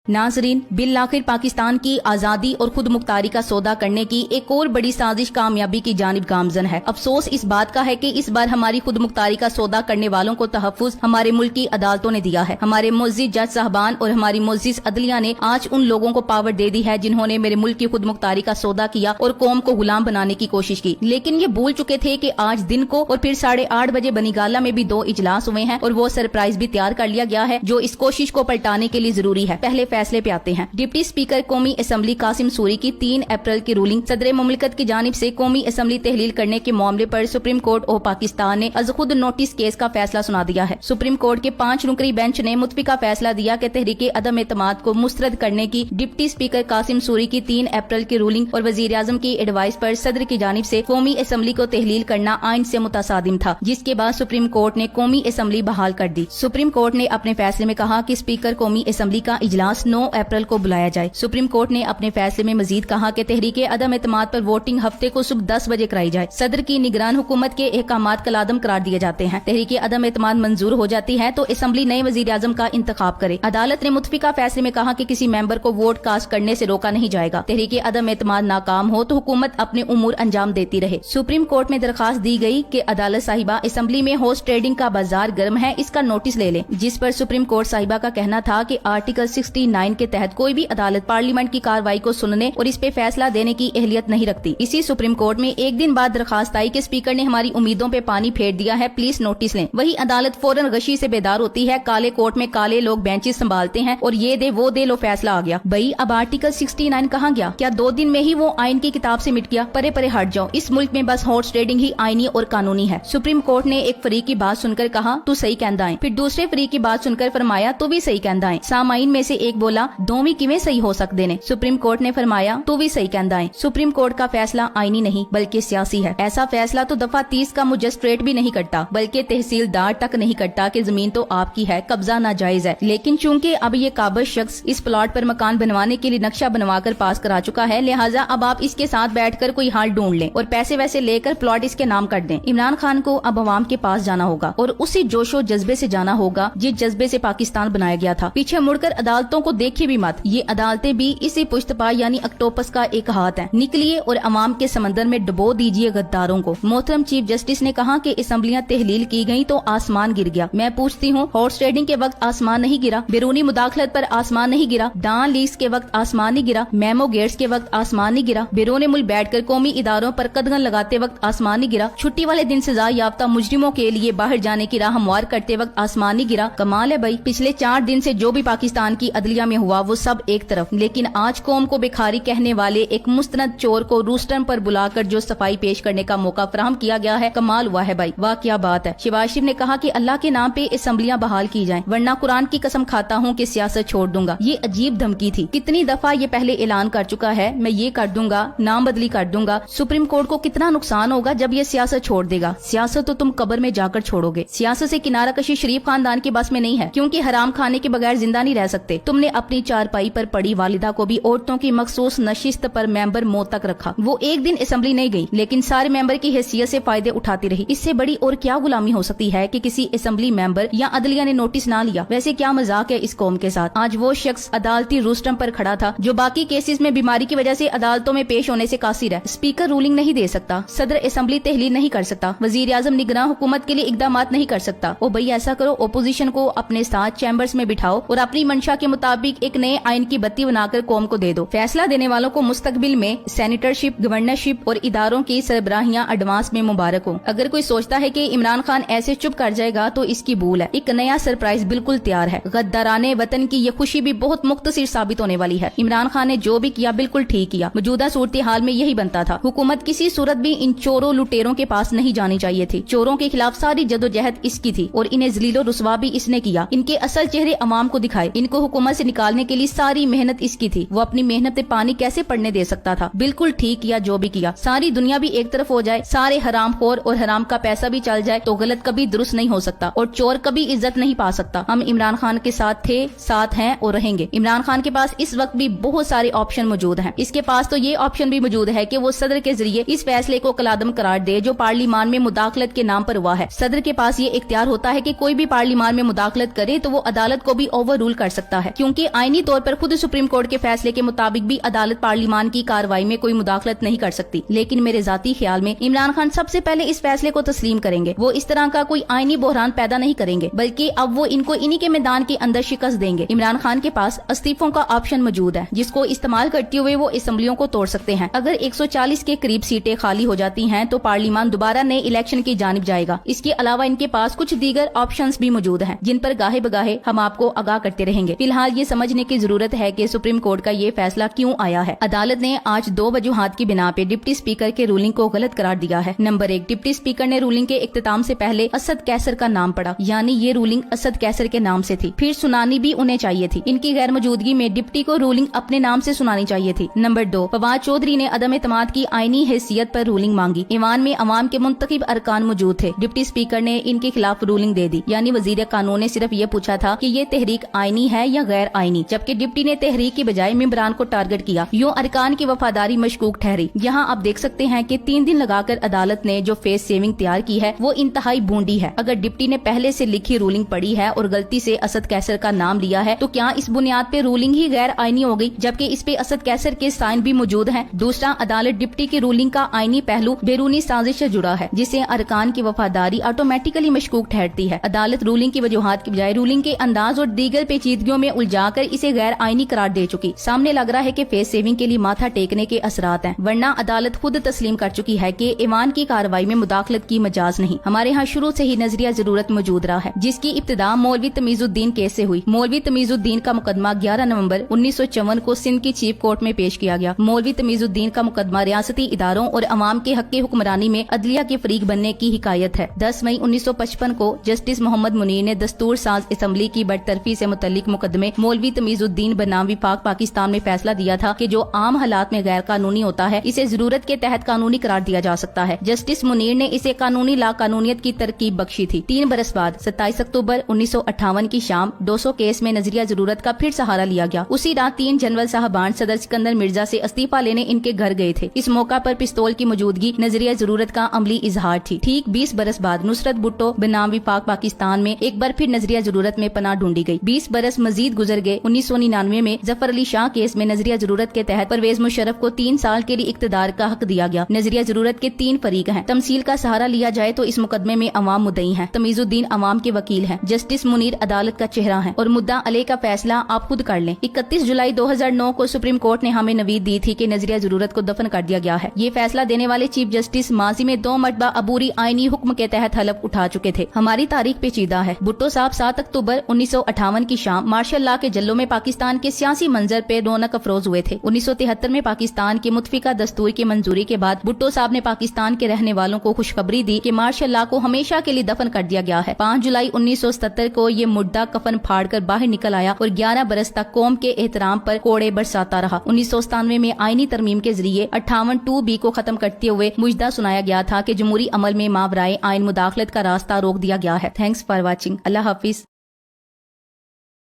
नाजरीन, बिल आखिर पाकिस्तान की आजादी और खुद मुख्तारी का सौदा करने की एक और बड़ी साजिश कामयाबी की जानिब गामजन है। अफसोस इस बात का है कि इस बार हमारी खुद मुख्तारी का सौदा करने वालों को तहफ्फुज हमारे मुल्क की अदालतों ने दिया है। हमारे मुअज़्ज़िज़ जज साहबान और हमारी मुअज़्ज़िज़ अदलिया ने आज उन लोगों को पावर दे दी है जिन्होंने मेरे मुल्क की खुद मुख्तारी का सौदा किया और कौम को गुलाम बनाने की कोशिश की, लेकिन ये भूल चुके थे कि आज दिन को और फिर 8:30 बजे बनीगाला में भी 2 इजलास हुए हैं और वो सरप्राइज भी तैयार कर लिया गया है जो इस कोशिश को पलटाने के लिए जरूरी है। पहले फैसले पे आते हैं। डिप्टी स्पीकर कौमी असम्बली कासिम सूरी की 3 अप्रैल की रूलिंग सदर मुमलिकत की जानिब से कौमी असम्बली तहलील करने के मामले पर सुप्रीम कोर्ट ऑफ पाकिस्तान ने अज खुद नोटिस केस का फैसला सुना दिया है। सुप्रीम कोर्ट के 5 रुकनी बेंच ने मुतफिका फैसला दिया कि तहरीक अदम एतमाद को मुस्तरद करने की डिप्टी स्पीकर कासिम सूरी की 3 अप्रैल की रूलिंग और वजीर आजम की एडवाइस पर सदर की जानिब से कौमी असम्बली को तहलील करना आइन से मुतासादिम था, जिसके बाद सुप्रीम कोर्ट ने कौमी असम्बली बहाल कर दी। सुप्रीम कोर्ट ने अपने फैसले में कहा कि स्पीकर कौमी असम्बली का इजलास 9 अप्रैल को बुलाया जाए। सुप्रीम कोर्ट ने अपने फैसले में मजीद कहा कि तहरीक अदम एतमाद पर वोटिंग हफ्ते को सुबह 10 बजे कराई जाए। सदर की निगरान हुकूमत के अहकामात कलादम करार दिए जाते हैं। तहरीक अदम एतमाद मंजूर हो जाती है तो असम्बली नए वजीर आजम का इंतखाब करे। अदालत ने मुतफिका फैसले में कहा कि किसी मेंबर को वोट कास्ट करने से रोका नहीं जाएगा। तहरीक अदम एतमाद नाकाम हो तो हुकूमत अपने उमूर अंजाम देती रहे। सुप्रीम कोर्ट में दरखास्त दी गई कि अदालत साहिबा असम्बली में हॉर्स ट्रेडिंग का बाजार गर्म है, इसका नोटिस ले लें, जिस पर सुप्रीम कोर्ट साहिबा का कहना था कि आर्टिकल 69 के तहत कोई भी अदालत पार्लियामेंट की कार्रवाई को सुनने और इस पे फैसला देने की अहलियत नहीं रखती। इसी सुप्रीम कोर्ट में एक दिन बाद दरखास्त आई कि स्पीकर ने हमारी उम्मीदों पे पानी फेर दिया है, प्लीज नोटिस लें। वही अदालत फौरन गशी से बेदार होती है। काले कोर्ट में काले लोग बेंचेस संभालते हैं और ये दे वो दे लो फैसला आ गया। भाई अब आर्टिकल 69 कहाँ गया? क्या 2 दिन में ही वो आइन की किताब से मिट गया? परे परे हट जाओ, इस मुल्क में बस हॉर्स ट्रेडिंग ही आईनी और कानूनी है। सुप्रीम कोर्ट ने एक फरीक की बात सुनकर कहा तू सही कहंदा है, फिर दूसरे फरीक की बात सुनकर फरमाया तू भी सही कहंदा है। सामाइन में से एक बोला दोवें किवें सही हो सकते ने? सुप्रीम कोर्ट ने फरमाया तू भी सही कहंदा है। सुप्रीम कोर्ट का फैसला आईनी नहीं बल्कि सियासी है। ऐसा फैसला तो दफा 30 का मजिस्ट्रेट भी नहीं करता, बल्कि तहसीलदार तक नहीं करता कि जमीन तो आपकी है, कब्जा नाजायज है। लेकिन चूंकि अब ये काबिज शख्स इस प्लॉट पर मकान बनवाने के लिए नक्शा बनवाकर पास करा चुका है, लिहाजा अब आप इसके साथ बैठकर कोई हाल ढूंढ लें और पैसे वैसे लेकर प्लॉट इसके नाम कर दें। इमरान खान को अब अवाम के पास जाना होगा और उसी जोशो जज्बे से जाना होगा जिस जज्बे से पाकिस्तान बनाया गया था। पीछे मुड़कर अदालतों को देखिए भी मत, ये अदालतें भी इसी पुश्तपा यानी अक्टोपस का एक हाथ है। निकलिए और अवाम के समंदर में डुबो दीजिए गद्दारों को। मोहतरम चीफ जस्टिस ने कहा कि असम्बलियां तहलील की गयी तो आसमान गिर गया। मैं पूछती हूँ, हॉर्स ट्रेडिंग के वक्त आसमान नहीं गिरा? बैरूनी मुदाखलत पर आसमान नहीं गिरा? डान लीज के वक्त आसमान नहीं गिरा? मेमो गेट्स के वक्त आसमान नहीं गिरा? बैरून मुल्क बैठकर कौमी इदारों पर कदगन लगाते वक्त आसमान नहीं गिरा? छुट्टी वाले दिन सजा याफ्ता मुजरिमों के लिए बाहर जाने की राह हमवार करते वक्त आसमान नहीं गिरा? कमाल है भाई। पिछले 4 दिन से जो भी पाकिस्तान की अदलिया में हुआ वो सब एक तरफ, लेकिन आज कौम को भिखारी कहने वाले एक मुस्तनद चोर को रूस्टन पर बुलाकर जो सफाई पेश करने का मौका फराहम किया गया है, कमाल हुआ है भाई, वाह क्या बात है। शहबाज शरीफ ने कहा कि अल्लाह के नाम पे असम्बलियां बहाल की जाएं, वरना कुरान की कसम खाता हूँ कि सियासत छोड़ दूंगा। ये अजीब धमकी थी। कितनी दफा ये पहले ऐलान कर चुका है, मैं ये कर दूंगा, नाम बदली कर दूंगा। सुप्रीम कोर्ट को कितना नुकसान होगा जब ये सियासत छोड़ देगा। सियासत तो तुम कब्र में जाकर छोड़ोगे। सियासत से किनारा कशी शरीफ खानदान की बस में नहीं है, क्योंकि हराम खाने के बगैर जिंदा नहीं रह सकते। तुमने अपनी चारपाई पर पड़ी वालिदा को भी औरतों की मखसूस नशिस्त पर मेंबर मौत तक रखा। वो एक दिन असेंबली नहीं गई, लेकिन सारे मेंबर की हैसियत से फायदे उठाती रही। इससे बड़ी और क्या गुलामी हो सकती है कि किसी असेंबली मेंबर या अदलिया ने नोटिस ना लिया। वैसे क्या मजाक है इस कौम के साथ। आज वो शख्स अदालती रोस्टम पर खड़ा था जो बाकी केसेस में बीमारी की वजह से अदालतों में पेश होने से कासिर है। स्पीकर रूलिंग नहीं दे सकता, सदर असेंबली तहलील नहीं कर सकता, वजीर आजम निगरान हुकूमत के लिए इकदाम नहीं कर सकता। ओ भाई ऐसा करो, ओपोजिशन को अपने साथ चैम्बर्स में बिठाओ और अपनी मंशा के मुताबिक एक नए आइन की बत्ती बनाकर कौम को दे दो। फैसला देने वालों को मुस्तकबिल में सेनेटरशिप, गवर्नरशिप और इदारों की सरबराहियां एडवांस में मुबारक हो। अगर कोई सोचता है कि इमरान खान ऐसे चुप कर जाएगा तो इसकी भूल है। एक नया सरप्राइज बिल्कुल तैयार है। गद्दाराने वतन की ये खुशी भी बहुत मुख्तसर साबित होने वाली है। इमरान खान ने जो भी किया बिल्कुल ठीक किया। मौजूदा सूरत हाल में यही बनता था। हुकूमत किसी सूरत भी इन चोरों लुटेरों के पास नहीं जानी चाहिए थी। चोरों के खिलाफ सारी जदोजहद इसकी थी और इन्हें जलीलो रुसवा भी इसने किया। इनके असल चेहरे अवाम को दिखाए। इनको हुकूमत से निकालने के लिए सारी मेहनत इसकी थी। वो अपनी मेहनत पे पानी कैसे पड़ने दे सकता था। बिल्कुल ठीक किया जो भी किया। सारी दुनिया भी एक तरफ हो जाए, सारे हराम खोर और हराम का पैसा भी चल जाए तो गलत कभी दुरुस्त नहीं हो सकता और चोर कभी इज्जत नहीं पा सकता। हम इमरान खान के साथ थे, साथ हैं और रहेंगे। इमरान खान के पास इस वक्त भी बहुत सारे ऑप्शन मौजूद हैं। इसके पास तो ये ऑप्शन भी मौजूद है कि वो सदर के जरिए इस फैसले को कलादम करार दे जो पार्लियामान में मुदाखलत के नाम पर हुआ है। सदर के पास ये इख्तियार होता है कि कोई भी पार्लियामान में मुदाखलत करे तो वो अदालत को भी ओवर रूल कर सकता है, क्योंकि क्योंकि आईनी तौर पर खुद सुप्रीम कोर्ट के फैसले के मुताबिक भी अदालत पार्लियामान की कार्रवाई में कोई मुदाखलत नहीं कर सकती। लेकिन मेरे जाती ख्याल में इमरान खान सबसे पहले इस फैसले को तस्लीम करेंगे। वो इस तरह का कोई आईनी बहरान पैदा नहीं करेंगे, बल्कि अब वो इनको इन्हीं के मैदान के अंदर शिकस्त देंगे। इमरान खान के पास इस्तीफों का ऑप्शन मौजूद है, जिसको इस्तेमाल करते हुए वो असेंबलियों को तोड़ सकते हैं। अगर 140 के करीब सीटें खाली हो जाती हैं तो पार्लियामान दोबारा नए इलेक्शन की जानिब जाएगा। इसके अलावा इनके पास कुछ दीगर ऑप्शंस भी मौजूद हैं, जिन पर गाहे बगाहे हम आपको आगाह करते रहेंगे। फिलहाल ये समझने की जरूरत है कि सुप्रीम कोर्ट का ये फैसला क्यों आया है। अदालत ने आज 2 वजूहात की बिना पे डिप्टी स्पीकर के रूलिंग को गलत करार दिया है। नंबर 1, डिप्टी स्पीकर ने रूलिंग के इख्तिताम से पहले असद कैसर का नाम पढ़ा, यानी ये रूलिंग असद कैसर के नाम से थी। फिर सुनानी भी उन्हें चाहिए थी। इनकी गैर मौजूदगी में डिप्टी को रूलिंग अपने नाम से सुनानी चाहिए थी। नंबर 2, फवाद चौधरी ने अदम एतमाद की आईनी हैसियत पर रूलिंग मांगी। ईवान में अवाम के मुंतखब अरकान मौजूद थे। डिप्टी स्पीकर ने इनके खिलाफ रूलिंग दे दी, यानी वजीर कानून ने सिर्फ ये पूछा था कि ये तहरीक आईनी है या गैर आईनी, जबकि डिप्टी ने तहरीक की बजाय मेंबरान को टारगेट किया। यूं अरकान की वफादारी मशकूक ठहरी। यहाँ आप देख सकते हैं कि 3 दिन लगाकर अदालत ने जो फेस सेविंग तैयार की है वो इंतहाई बूंदी है। अगर डिप्टी ने पहले से लिखी रूलिंग पढ़ी है और गलती से असद कैसर का नाम लिया है तो क्या इस बुनियाद पे रूलिंग ही गैर आईनी हो गई, जबकि इस पे असद कैसर के साइन भी मौजूद हैं। दूसरा, अदालत डिप्टी की रूलिंग का आईनी पहलू बैरूनी साजिश से जुड़ा है, जिससे अरकान की वफादारी ऑटोमेटिकली मशकूक ठहरती है। अदालत रूलिंग की वजूहात की बजाय रूलिंग के अंदाज और दीगर पेचीदगियों में उलझाकर इसे गैर आईनी करार दे चुकी। सामने लग रहा है कि फेस सेविंग के लिए माथा टेकने के असरात हैं, वरना अदालत खुद तस्लीम कर चुकी है कि ईवान की कार्रवाई में मुदाखलत की मजाज नहीं। हमारे यहाँ शुरू से ही नजरिया जरूरत मौजूद रहा है, जिसकी इब्तिदा मौलवी तमीजुद्दीन केस से हुई। मौलवी तमीजुद्दीन का मुकदमा 11 नवंबर 1954 को सिंध की चीफ कोर्ट में पेश किया गया। मौलवी तमीजुद्दीन का मुकदमा रियासती इदारों और अवाम के हक हुक्मरानी में अदलिया के फरीक बनने की हिकायत है। 10 मई 1955 को जस्टिस मोहम्मद मुनीर ने दस्तूर साज असम्बली की बरतरफी से मुतल्लिक मुकदमे मौलवी तमीजुद्दीन बनाम विफाक पाकिस्तान में फैसला दिया था कि जो आम हालात में गैर कानूनी होता है इसे जरूरत के तहत कानूनी करार दिया जा सकता है। जस्टिस मुनीर ने इसे कानूनी ला कानूनियत की तरकीब बख्शी थी। 3 बरस बाद 27 अक्टूबर 1958 की शाम 200 केस में नजरिया जरूरत का फिर सहारा लिया गया। उसी रात 3 जनरल साहबान सदर सिकंदर मिर्जा से इस्तीफा लेने इनके घर गए थे। इस मौका पर पिस्तौल की मौजूदगी नजरिया जरूरत का अमली इजहार थी। ठीक 20 बरस बाद नुसरत भुट्टो बनाम विफाक पाकिस्तान में एक बार फिर नजरिया जरूरत में पनाह ढूंढी गई। 20 बरस मजीद गुजर गए। 1999 में जफर अली शाह केस में नजरिया जरूरत के तहत परवेज मुशर्रफ को 3 साल के लिए इक्तदार का हक दिया गया। नजरिया जरूरत के 3 फरीक हैं। तमसील का सहारा लिया जाए तो इस मुकदमे में अवाम मुद्दई हैं। तमीजुद्दीन अवाम के वकील हैं। जस्टिस मुनीर अदालत का चेहरा है और मुद्दा अले का फैसला आप खुद कर लें। 31 जुलाई 2009 को सुप्रीम कोर्ट ने हमें नवीद दी थी कि नजरिया जरूरत को दफन कर दिया गया है। ये फैसला देने वाले चीफ जस्टिस माजी में 2 मरतबा अबूरी आईनी हुक्म के तहत हलफ उठा चुके थे। हमारी तारीख पेचीदा है। भुट्टो साहब 7 अक्टूबर 1958 की शाम मार्शल लॉ के जल्लों में पाकिस्तान के सियासी मंजर पे रौनक अफरोज हुए थे। 1973 में पाकिस्तान की मुतफिका दस्तूर की मंजूरी के बाद भुट्टो साहब ने पाकिस्तान के रहने वालों को खुशखबरी दी कि मार्शल लॉ को हमेशा के लिए दफन कर दिया गया है। 5 जुलाई 1977 को ये मुर्दा कफन फाड़कर बाहर निकल आया और 11 बरस तक कौम के एहतराम पर कोड़े बरसाता रहा। 1997 में आईनी तरमीम के जरिए 58(2)B को खत्म करते हुए मुजदा सुनाया गया था कि जमहूरी अमल में मावराए आइन मुदाखलत का रास्ता रोक दिया गया है। Thanks for watching. Allah Hafiz.